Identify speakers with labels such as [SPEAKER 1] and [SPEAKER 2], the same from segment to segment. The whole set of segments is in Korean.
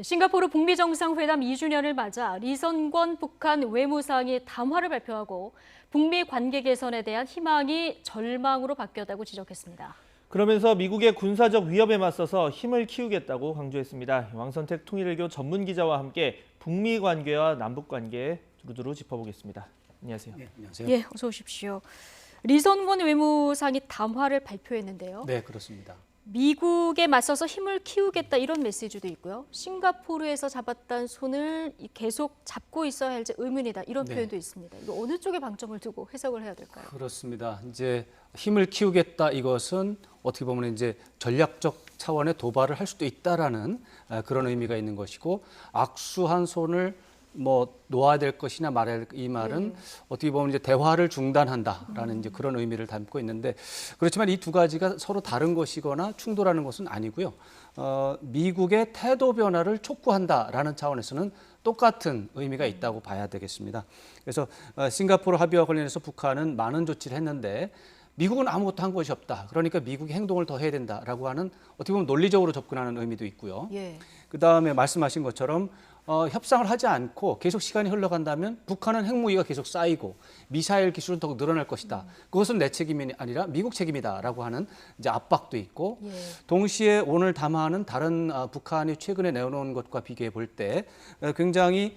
[SPEAKER 1] 싱가포르 북미 정상회담 2주년을 맞아 리선권 북한 외무상이 담화를 발표하고 북미 관계 개선에 대한 희망이 절망으로 바뀌었다고 지적했습니다.
[SPEAKER 2] 그러면서 미국의 군사적 위협에 맞서서 힘을 키우겠다고 강조했습니다. 왕선택 통일외교 전문기자와 함께 북미 관계와 남북 관계 두루두루 짚어보겠습니다. 안녕하세요.
[SPEAKER 3] 네, 안녕하세요.
[SPEAKER 1] 예, 어서 오십시오. 리선권 외무상이 담화를 발표했는데요.
[SPEAKER 3] 네, 그렇습니다.
[SPEAKER 1] 미국에 맞서서 힘을 키우겠다 이런 메시지도 있고요. 싱가포르에서 잡았던 손을 계속 잡고 있어야 할지 의문이다 이런
[SPEAKER 3] 네.
[SPEAKER 1] 표현도 있습니다. 이거 어느 쪽에 방점을 두고 해석을 해야 될까요?
[SPEAKER 3] 그렇습니다. 이제 힘을 키우겠다 이것은 어떻게 보면 이제 전략적 차원의 도발을 할 수도 있다라는 그런 의미가 있는 것이고 악수한 손을 놓아야 될 것이냐 말아야 될 이 말은 어떻게 보면 이제 대화를 중단한다라는 이제 그런 의미를 담고 있는데 그렇지만 이 두 가지가 서로 다른 것이거나 충돌하는 것은 아니고요. 미국의 태도 변화를 촉구한다라는 차원에서는 똑같은 의미가 있다고 봐야 되겠습니다. 그래서 싱가포르 합의와 관련해서 북한은 많은 조치를 했는데 미국은 아무것도 한 것이 없다. 그러니까 미국이 행동을 더 해야 된다라고 하는 어떻게 보면 논리적으로 접근하는 의미도 있고요.
[SPEAKER 1] 예.
[SPEAKER 3] 그다음에 말씀하신 것처럼 협상을 하지 않고 계속 시간이 흘러간다면 북한은 핵무기가 계속 쌓이고 미사일 기술은 더욱 늘어날 것이다. 그것은 내 책임이 아니라 미국 책임이다라고 하는 이제 압박도 있고
[SPEAKER 1] 예.
[SPEAKER 3] 동시에 오늘 담화는 다른 북한이 최근에 내놓은 것과 비교해 볼 때 굉장히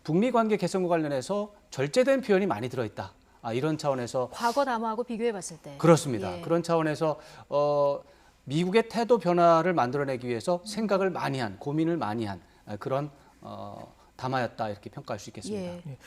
[SPEAKER 3] 북미 관계 개선과 관련해서 절제된 표현이 많이 들어있다. 이런 차원에서
[SPEAKER 1] 과거 담화하고 비교해봤을 때.
[SPEAKER 3] 그렇습니다.
[SPEAKER 1] 예.
[SPEAKER 3] 그런 차원에서 미국의 태도 변화를 만들어내기 위해서 생각을 많이 한, 고민을 많이 한 그런 담화였다 이렇게 평가할 수 있겠습니다.
[SPEAKER 1] 예.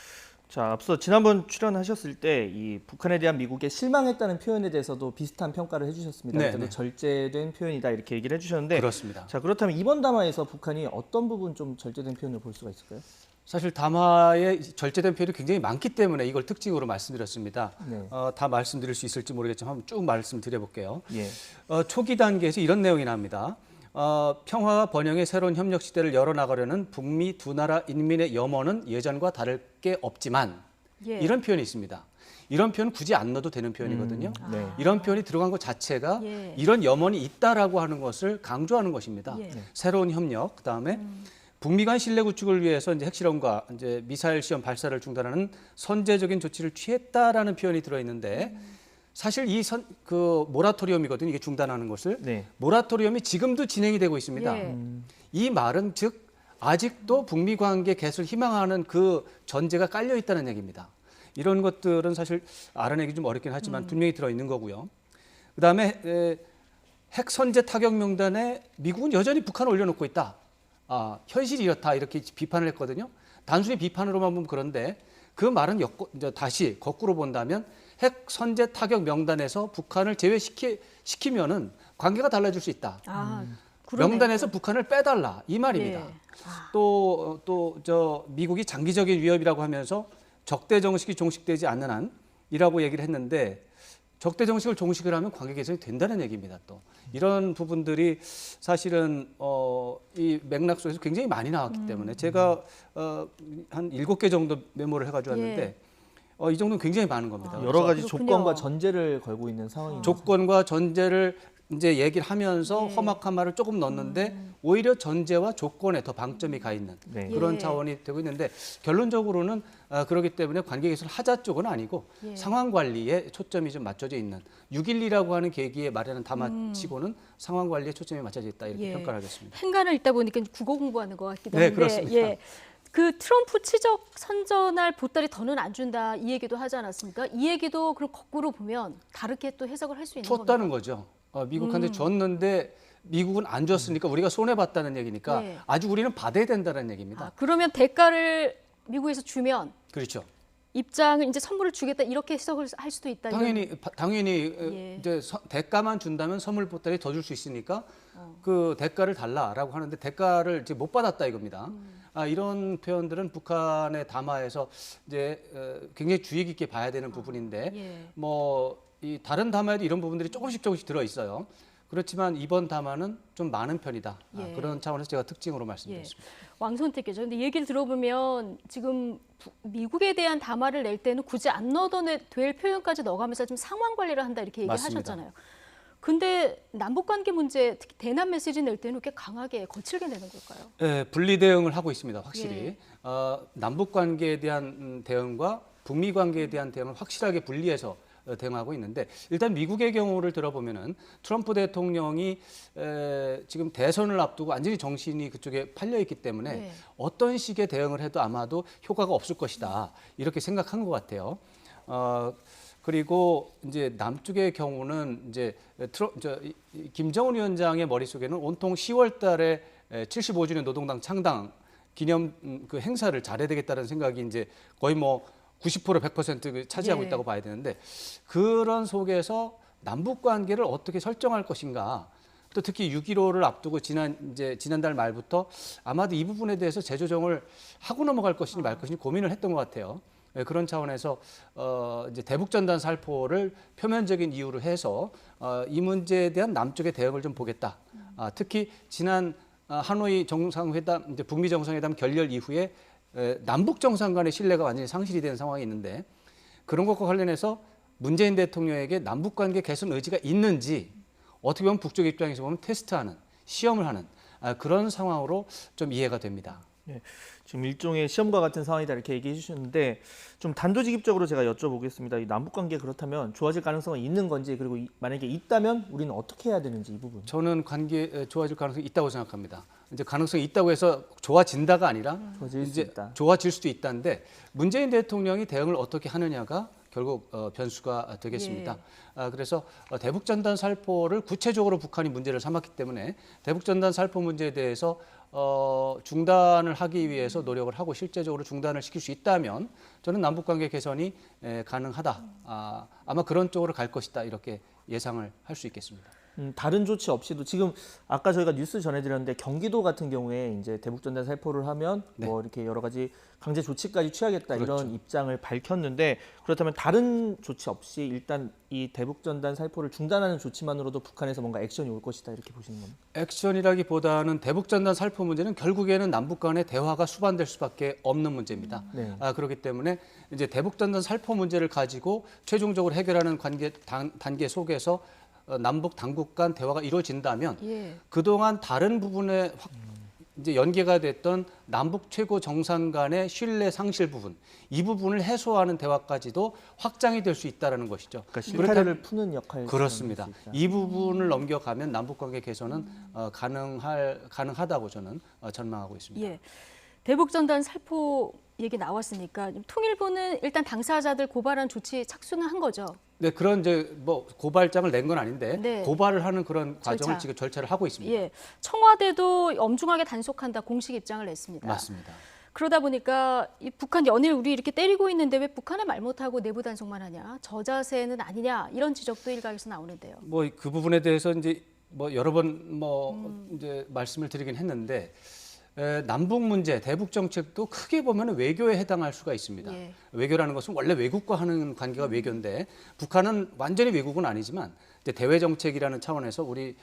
[SPEAKER 2] 자, 앞서 지난번 출연하셨을 때 이 북한에 대한 미국의 실망했다는 표현에 대해서도 비슷한 평가를 해주셨습니다.
[SPEAKER 3] 네,
[SPEAKER 2] 그래도
[SPEAKER 3] 네.
[SPEAKER 2] 절제된 표현이다 이렇게 얘기를 해주셨는데
[SPEAKER 3] 그렇습니다.
[SPEAKER 2] 자, 그렇다면 이번 담화에서 북한이 어떤 부분 좀 절제된 표현을 볼 수가 있을까요?
[SPEAKER 3] 사실 담화에 절제된 표현이 굉장히 많기 때문에 이걸 특징으로 말씀드렸습니다.
[SPEAKER 2] 네.
[SPEAKER 3] 다 말씀드릴 수 있을지 모르겠지만 한번 쭉 말씀드려볼게요.
[SPEAKER 2] 예.
[SPEAKER 3] 초기 단계에서 이런 내용이 나옵니다. 평화와 번영의 새로운 협력 시대를 열어나가려는 북미 두 나라 인민의 염원은 예전과 다를 게 없지만
[SPEAKER 1] 예.
[SPEAKER 3] 이런 표현이 있습니다. 이런 표현 굳이 안 넣어도 되는 표현이거든요.
[SPEAKER 2] 네.
[SPEAKER 3] 이런 표현이 들어간 것 자체가
[SPEAKER 1] 예.
[SPEAKER 3] 이런 염원이 있다라고 하는 것을 강조하는 것입니다.
[SPEAKER 1] 예.
[SPEAKER 3] 새로운 협력, 그다음에 북미 간 신뢰 구축을 위해서 이제 핵실험과 이제 미사일 시험 발사를 중단하는 선제적인 조치를 취했다라는 표현이 들어 있는데 사실 그 모라토리엄이거든요. 이게 중단하는 것을
[SPEAKER 2] 네.
[SPEAKER 3] 모라토리엄이 지금도 진행이 되고 있습니다.
[SPEAKER 1] 예.
[SPEAKER 3] 이 말은 즉 아직도 북미 관계 개선을 희망하는 그 전제가 깔려 있다는 얘기입니다. 이런 것들은 사실 알아내기 좀 어렵긴 하지만 분명히 들어 있는 거고요. 그다음에 핵 선제 타격 명단에 미국은 여전히 북한을 올려놓고 있다. 현실이 이렇다 이렇게 비판을 했거든요. 단순히 비판으로만 보면 그런데 그 말은 이제 다시 거꾸로 본다면 핵 선제 타격 명단에서 북한을 제외시키면은 관계가 달라질 수 있다.
[SPEAKER 1] 그러네요.
[SPEAKER 3] 명단에서 북한을 빼달라 이 말입니다.
[SPEAKER 1] 예.
[SPEAKER 3] 또 미국이 장기적인 위협이라고 하면서 적대 정식이 종식되지 않는 한이라고 얘기를 했는데 적대 정식을 종식을 하면 관계 개선이 된다는 얘기입니다. 또 이런 부분들이 사실은 이 맥락 속에서 굉장히 많이 나왔기 때문에 제가 한 7개 정도 메모를 해가지고 왔는데 이 정도는 굉장히 많은 겁니다.
[SPEAKER 2] 여러 가지
[SPEAKER 1] 그렇군요.
[SPEAKER 2] 조건과 전제를 걸고 있는 상황입니다.
[SPEAKER 3] 조건과 전제를 이제 얘기를 하면서
[SPEAKER 1] 예.
[SPEAKER 3] 험악한 말을 조금 넣었는데 오히려 전제와 조건에 더 방점이 가 있는
[SPEAKER 2] 네.
[SPEAKER 3] 그런
[SPEAKER 1] 예.
[SPEAKER 3] 차원이 되고 있는데 결론적으로는 그렇기 때문에 관계 개선 하자 쪽은 아니고
[SPEAKER 1] 예.
[SPEAKER 3] 상황 관리에 초점이 좀 맞춰져 있는 6.12라고 하는 계기에 마련한 담화치고는 상황 관리에 초점이 맞춰져 있다 이렇게
[SPEAKER 1] 예.
[SPEAKER 3] 평가를 하겠습니다.
[SPEAKER 1] 행간을 읽다 보니까 국어 공부하는 것 같기도
[SPEAKER 3] 네,
[SPEAKER 1] 한데
[SPEAKER 3] 그렇습니다.
[SPEAKER 1] 예. 그 트럼프 치적 선전할 보따리 더는 안 준다 이 얘기도 하지 않았습니까? 이 얘기도 그럼 거꾸로 보면 다르게 또 해석을 할 수 있는 겁니다.
[SPEAKER 3] 줬다는 거죠. 미국한테 줬는데 미국은 안 줬으니까 우리가 손해봤다는 얘기니까
[SPEAKER 1] 네.
[SPEAKER 3] 아주 우리는 받아야 된다는 얘기입니다.
[SPEAKER 1] 그러면 대가를 미국에서 주면
[SPEAKER 3] 그렇죠.
[SPEAKER 1] 입장을 이제 선물을 주겠다 이렇게 해석을 할 수도 있다.
[SPEAKER 3] 당연히
[SPEAKER 1] 예.
[SPEAKER 3] 이제 대가만 준다면 선물 보따리 더 줄 수 있으니까 그 대가를 달라라고 하는데 대가를 이제 못 받았다 이겁니다. 이런 표현들은 북한의 담화에서 이제 굉장히 주의 깊게 봐야 되는 부분인데
[SPEAKER 1] 예.
[SPEAKER 3] 이 다른 담화에도 이런 부분들이 조금씩 들어 있어요. 그렇지만 이번 담화는 좀 많은 편이다.
[SPEAKER 1] 예.
[SPEAKER 3] 그런 차원에서 제가 특징으로 말씀드렸습니다.
[SPEAKER 1] 왕선택께서 근데 얘기를 들어보면 지금 미국에 대한 담화를 낼 때는 굳이 안 넣어도 될 표현까지 넣어가면서 좀 상황 관리를 한다 이렇게
[SPEAKER 3] 맞습니다.
[SPEAKER 1] 얘기하셨잖아요. 근데 남북 관계 문제, 특히 대남 메시지 낼 때는 이렇게 강하게 거칠게 내는 걸까요?
[SPEAKER 3] 예, 분리 대응을 하고 있습니다. 확실히
[SPEAKER 1] 예.
[SPEAKER 3] 남북 관계에 대한 대응과 북미 관계에 대한 대응을 확실하게 분리해서 대응하고 있는데 일단 미국의 경우를 들어보면은 트럼프 대통령이 지금 대선을 앞두고 완전히 정신이 그쪽에 팔려 있기 때문에
[SPEAKER 1] 네.
[SPEAKER 3] 어떤 식의 대응을 해도 아마도 효과가 없을 것이다 이렇게 생각한 것 같아요. 그리고 이제 남쪽의 경우는 이제 김정은 위원장의 머릿속에는 온통 10월달에 75주년 노동당 창당 기념 그 행사를 잘해야 되겠다는 생각이 이제 거의 뭐 90% 100% 차지하고
[SPEAKER 1] 예.
[SPEAKER 3] 있다고 봐야 되는데 그런 속에서 남북 관계를 어떻게 설정할 것인가. 또 특히 6.15를 앞두고 지난달 말부터 아마도 이 부분에 대해서 재조정을 하고 넘어갈 것이니 말 것이니 고민을 했던 것 같아요. 그런 차원에서 이제 대북전단 살포를 표면적인 이유로 해서 이 문제에 대한 남쪽의 대응을 좀 보겠다. 특히 지난 하노이 정상회담, 이제 북미 정상회담 결렬 이후에 남북 정상 간의 신뢰가 완전히 상실이 된 상황이 있는데 그런 것과 관련해서 문재인 대통령에게 남북 관계 개선 의지가 있는지 어떻게 보면 북쪽 입장에서 보면 테스트하는, 시험을 하는 그런 상황으로 좀 이해가 됩니다.
[SPEAKER 2] 네, 지금 일종의 시험과 같은 상황이다 이렇게 얘기해 주셨는데 좀 단도직입적으로 제가 여쭤보겠습니다. 이 남북 관계 그렇다면 좋아질 가능성은 있는 건지 그리고 만약에 있다면 우리는 어떻게 해야 되는지 이 부분.
[SPEAKER 3] 저는 관계 좋아질 가능성이 있다고 생각합니다. 이제 가능성이 있다고 해서 좋아진다가 아니라
[SPEAKER 2] 좋아질 수
[SPEAKER 3] 이제
[SPEAKER 2] 있다.
[SPEAKER 3] 좋아질 수도 있다는데 문재인 대통령이 대응을 어떻게 하느냐가 결국 변수가 되겠습니다. 그래서 대북전단 살포를 구체적으로 북한이 문제를 삼았기 때문에 대북전단 살포 문제에 대해서 중단을 하기 위해서 노력을 하고 실제적으로 중단을 시킬 수 있다면 저는 남북관계 개선이 가능하다. 아마 그런 쪽으로 갈 것이다 이렇게 예상을 할 수 있겠습니다.
[SPEAKER 2] 다른 조치 없이도 지금 아까 저희가 뉴스 전해드렸는데 경기도 같은 경우에 이제 대북전단 살포를 하면
[SPEAKER 3] 네.
[SPEAKER 2] 뭐 이렇게 여러 가지 강제 조치까지 취하겠다
[SPEAKER 3] 그렇죠.
[SPEAKER 2] 이런 입장을 밝혔는데 그렇다면 다른 조치 없이 일단 이 대북전단 살포를 중단하는 조치만으로도 북한에서 뭔가 액션이 올 것이다 이렇게 보시는 겁니까?
[SPEAKER 3] 액션이라기보다는 대북전단 살포 문제는 결국에는 남북 간의 대화가 수반될 수밖에 없는 문제입니다.
[SPEAKER 2] 네.
[SPEAKER 3] 그렇기 때문에 이제 대북전단 살포 문제를 가지고 최종적으로 해결하는 단계 속에서 남북 당국 간 대화가 이루어진다면
[SPEAKER 1] 예.
[SPEAKER 3] 그동안 다른 부분에 이제 연계가 됐던 남북 최고 정상 간의 신뢰 상실 부분, 이 부분을 해소하는 대화까지도 확장이 될 수 있다는 것이죠.
[SPEAKER 2] 그러니까 실타래를 푸는 역할을
[SPEAKER 3] 그렇습니다.
[SPEAKER 2] 할수 있다.
[SPEAKER 3] 이 부분을 넘겨가면 남북 관계 개선은 가능하다고 저는 전망하고 있습니다.
[SPEAKER 1] 예. 대북전단 살포 얘기 나왔으니까 통일부는 일단 당사자들 고발한 조치 착수는 한 거죠.
[SPEAKER 3] 네, 그런 이제 뭐 고발장을 낸 건 아닌데
[SPEAKER 1] 네.
[SPEAKER 3] 고발을 하는 그런 과정을
[SPEAKER 1] 절차.
[SPEAKER 3] 지금 절차를 하고 있습니다.
[SPEAKER 1] 예. 청와대도 엄중하게 단속한다 공식 입장을 냈습니다.
[SPEAKER 3] 맞습니다.
[SPEAKER 1] 그러다 보니까 이 북한 연일 우리 이렇게 때리고 있는데 왜 북한은 말 못하고 내부 단속만 하냐, 저자세는 아니냐 이런 지적도 일각에서 나오는데요.
[SPEAKER 3] 뭐 그 부분에 대해서 이제 뭐 여러 번 이제 말씀을 드리긴 했는데 남북 문제, 대북 정책도 크게 보면 외교에 해당할 수가 있습니다.
[SPEAKER 1] 예.
[SPEAKER 3] 외교라는 것은 원래 외국과 하는 관계가 외교인데 북한은 완전히 외국은 아니지만 이제 대외 정책이라는 차원에서 우리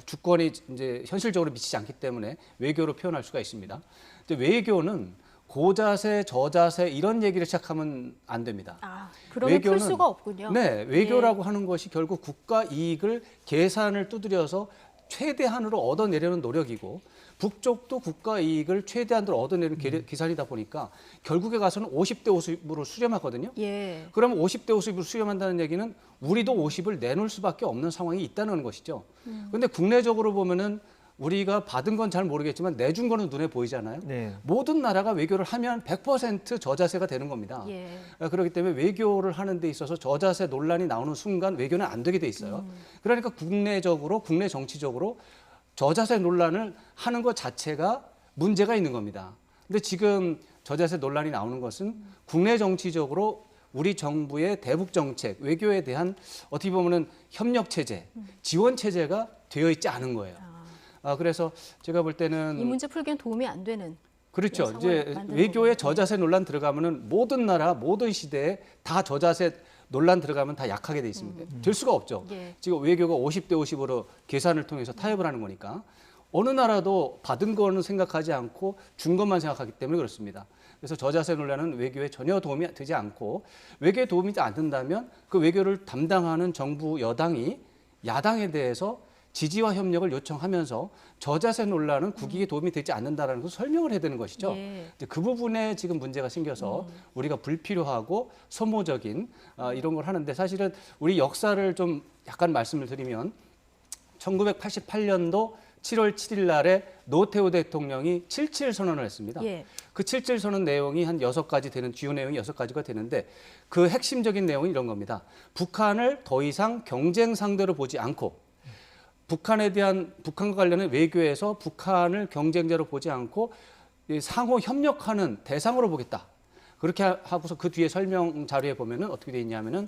[SPEAKER 3] 주권이 이제 현실적으로 미치지 않기 때문에 외교로 표현할 수가 있습니다. 근데 외교는 고자세, 저자세 이런 얘기를 시작하면 안 됩니다.
[SPEAKER 1] 그러면 풀 수가 없군요.
[SPEAKER 3] 네, 외교라고 하는 것이 결국 국가 이익을 계산을 두드려서 최대한으로 얻어내려는 노력이고 북쪽도 국가 이익을 최대한으로 얻어내는 계산이다 보니까 결국에 가서는 50대 50으로 수렴하거든요.
[SPEAKER 1] 예.
[SPEAKER 3] 그러면 50대 50으로 수렴한다는 얘기는 우리도 50을 내놓을 수밖에 없는 상황이 있다는 것이죠. 그런데 국내적으로 보면은 우리가 받은 건 잘 모르겠지만 내준 거는 눈에 보이잖아요.
[SPEAKER 2] 네.
[SPEAKER 3] 모든 나라가 외교를 하면 100% 저자세가 되는 겁니다.
[SPEAKER 1] 예.
[SPEAKER 3] 그렇기 때문에 외교를 하는 데 있어서 저자세 논란이 나오는 순간 외교는 안 되게 돼 있어요. 그러니까 국내적으로, 국내 정치적으로 저자세 논란을 하는 것 자체가 문제가 있는 겁니다. 근데 지금 저자세 논란이 나오는 것은 국내 정치적으로 우리 정부의 대북 정책, 외교에 대한 어떻게 보면은 협력 체제, 지원 체제가 되어 있지 않은 거예요. 그래서 제가 볼 때는
[SPEAKER 1] 이 문제 풀기엔 도움이 안 되는.
[SPEAKER 3] 그렇죠.
[SPEAKER 1] 상황을
[SPEAKER 3] 이제
[SPEAKER 1] 만드는
[SPEAKER 3] 외교에
[SPEAKER 1] 거군요.
[SPEAKER 3] 저자세 논란 들어가면은 모든 나라, 모든 시대에 다 저자세 논란 들어가면 다 약하게 돼 있습니다. 될 수가 없죠.
[SPEAKER 1] 예.
[SPEAKER 3] 지금 외교가 50대 50으로 계산을 통해서 타협을 하는 거니까 어느 나라도 받은 거는 생각하지 않고 준 것만 생각하기 때문에 그렇습니다. 그래서 저자세 논란은 외교에 전혀 도움이 되지 않고 외교에 도움이 안 된다면 그 외교를 담당하는 정부 여당이 야당에 대해서 지지와 협력을 요청하면서 저자세 논란은 국익에 도움이 되지 않는다라는 것을 설명을 해야 되는 것이죠.
[SPEAKER 1] 예.
[SPEAKER 3] 이제 그 부분에 지금 문제가 생겨서 우리가 불필요하고 소모적인 이런 걸 하는데 사실은 우리 역사를 좀 약간 말씀을 드리면 1988년도 7월 7일 날에 노태우 대통령이 77 선언을 했습니다.
[SPEAKER 1] 예.
[SPEAKER 3] 그 77 선언 내용이 한 6가지 되는 주요 내용이 6가지가 되는데 그 핵심적인 내용은 이런 겁니다. 북한을 더 이상 경쟁 상대로 보지 않고 북한과 관련된 외교에서 북한을 경쟁자로 보지 않고 상호 협력하는 대상으로 보겠다. 그렇게 하고서 그 뒤에 설명 자료에 보면은 어떻게 돼 있냐면은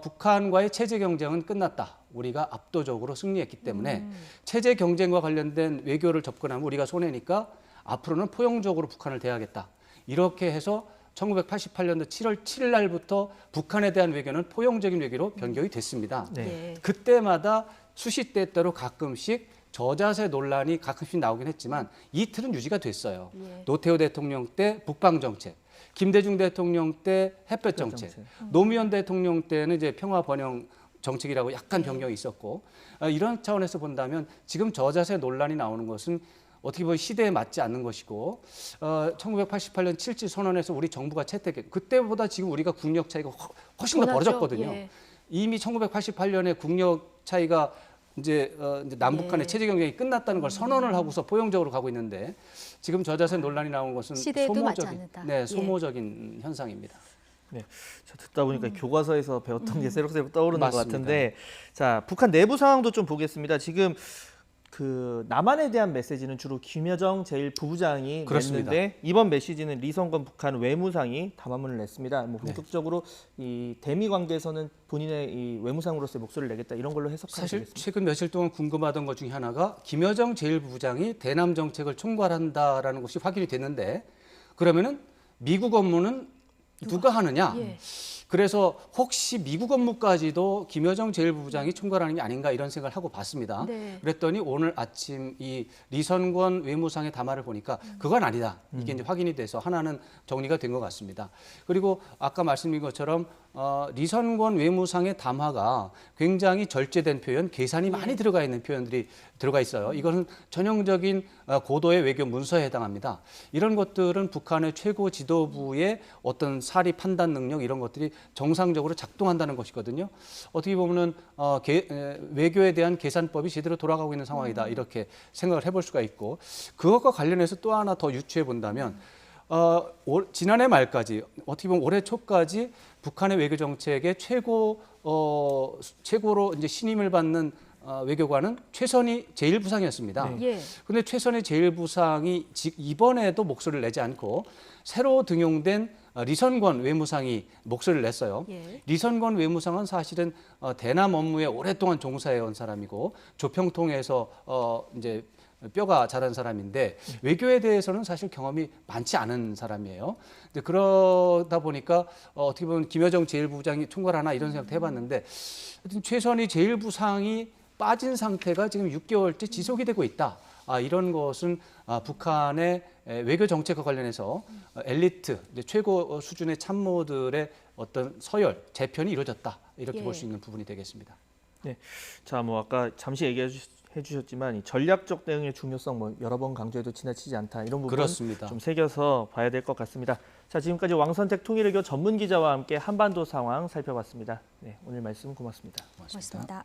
[SPEAKER 3] 북한과의 체제 경쟁은 끝났다. 우리가 압도적으로 승리했기 때문에 체제 경쟁과 관련된 외교를 접근하면 우리가 손해니까 앞으로는 포용적으로 북한을 대하겠다. 이렇게 해서 1988년도 7월 7일 날부터 북한에 대한 외교는 포용적인 외교로 변경이 됐습니다.
[SPEAKER 1] 네.
[SPEAKER 3] 그때마다 수시때때로 가끔씩 저자세 논란이 가끔씩 나오긴 했지만 이 틀은 유지가 됐어요.
[SPEAKER 1] 예.
[SPEAKER 3] 노태우 대통령 때 북방정책, 김대중 대통령 때 햇볕정책, 노무현 대통령 때는 이제 평화번영 정책이라고 약간 변경이 있었고 이런 차원에서 본다면 지금 저자세 논란이 나오는 것은 어떻게 보면 시대에 맞지 않는 것이고 1988년 7.7 선언에서 우리 정부가 채택했 그때보다 지금 우리가 국력 차이가 훨씬 더
[SPEAKER 1] 원하죠.
[SPEAKER 3] 벌어졌거든요.
[SPEAKER 1] 예.
[SPEAKER 3] 이미 1988년에 국력 차이가 이제 남북 간의
[SPEAKER 1] 예.
[SPEAKER 3] 체제 경쟁이 끝났다는 걸 선언을 하고서 포용적으로 가고 있는데 지금 저자세 논란이 나온 것은
[SPEAKER 1] 시대에도 맞지
[SPEAKER 3] 소모적인,
[SPEAKER 1] 않는다.
[SPEAKER 3] 네,
[SPEAKER 1] 예.
[SPEAKER 3] 소모적인 현상입니다.
[SPEAKER 2] 네, 저 듣다 보니까 교과서에서 배웠던 게 새록새록 떠오르는 것
[SPEAKER 3] 맞습니다.
[SPEAKER 2] 같은데, 자 북한 내부 상황도 좀 보겠습니다. 지금 그 남한에 대한 메시지는 주로 김여정 제1부부장이
[SPEAKER 3] 그렇습니다.
[SPEAKER 2] 냈는데 이번 메시지는 리선권 북한 외무상이 담화문을 냈습니다. 뭐 본격적으로 이 대미 관계에서는 본인의 이 외무상으로서의 목소리를 내겠다 이런 걸로 해석하면
[SPEAKER 3] 사실
[SPEAKER 2] 되겠습니다.
[SPEAKER 3] 최근 며칠 동안 궁금하던 것 중에 하나가 김여정 제1부부장이 대남 정책을 총괄한다라는 것이 확인이 됐는데 그러면은 미국 업무는 누가 하느냐?
[SPEAKER 1] 예.
[SPEAKER 3] 그래서 혹시 미국 업무까지도 김여정 제1부부장이 총괄하는 게 아닌가 이런 생각을 하고 봤습니다.
[SPEAKER 1] 네.
[SPEAKER 3] 그랬더니 오늘 아침 이 리선권 외무상의 담화를 보니까 그건 아니다. 이게 이제 확인이 돼서 하나는 정리가 된 것 같습니다. 그리고 아까 말씀드린 것처럼 리선권 외무상의 담화가 굉장히 절제된 표현, 계산이 많이 들어가 있는 표현들이 들어가 있어요. 이것은 전형적인 고도의 외교 문서에 해당합니다. 이런 것들은 북한의 최고 지도부의 어떤 사리 판단 능력 이런 것들이 정상적으로 작동한다는 것이거든요. 어떻게 보면은 외교에 대한 계산법이 제대로 돌아가고 있는 상황이다 이렇게 생각을 해볼 수가 있고 그것과 관련해서 또 하나 더 유추해 본다면 지난해 말까지 어떻게 보면 올해 초까지 북한의 외교 정책의 최고로 이제 신임을 받는 외교관은 최선희 제1부상이었습니다.
[SPEAKER 1] 예.
[SPEAKER 3] 그런데 최선희 제1부상이 이번에도 목소리를 내지 않고 새로 등용된 리선권 외무상이 목소리를 냈어요.
[SPEAKER 1] 예.
[SPEAKER 3] 리선권 외무상은 사실은 대남 업무에 오랫동안 종사해온 사람이고 조평통에서 이제 뼈가 자란 사람인데 외교에 대해서는 사실 경험이 많지 않은 사람이에요. 근데 그러다 보니까 어떻게 보면 김여정 제1부부장이 총괄하나 이런 생각도 해봤는데 하여튼 최선희 제1부상이 빠진 상태가 지금 6개월째 지속이 되고 있다. 이런 것은 북한의 외교 정책과 관련해서 엘리트, 최고 수준의 참모들의 어떤 서열, 재편이 이루어졌다. 이렇게
[SPEAKER 1] 예.
[SPEAKER 3] 볼 수 있는 부분이 되겠습니다.
[SPEAKER 2] 네, 자 뭐 아까 잠시 얘기해 주셨지만 이 전략적 대응의 중요성 뭐 여러 번 강조해도 지나치지 않다 이런 부분
[SPEAKER 3] 그렇습니다.
[SPEAKER 2] 좀 새겨서 봐야 될 것 같습니다. 자 지금까지 왕선택 통일외교 전문 기자와 함께 한반도 상황 살펴봤습니다. 네, 오늘 말씀 고맙습니다.
[SPEAKER 1] 고맙습니다.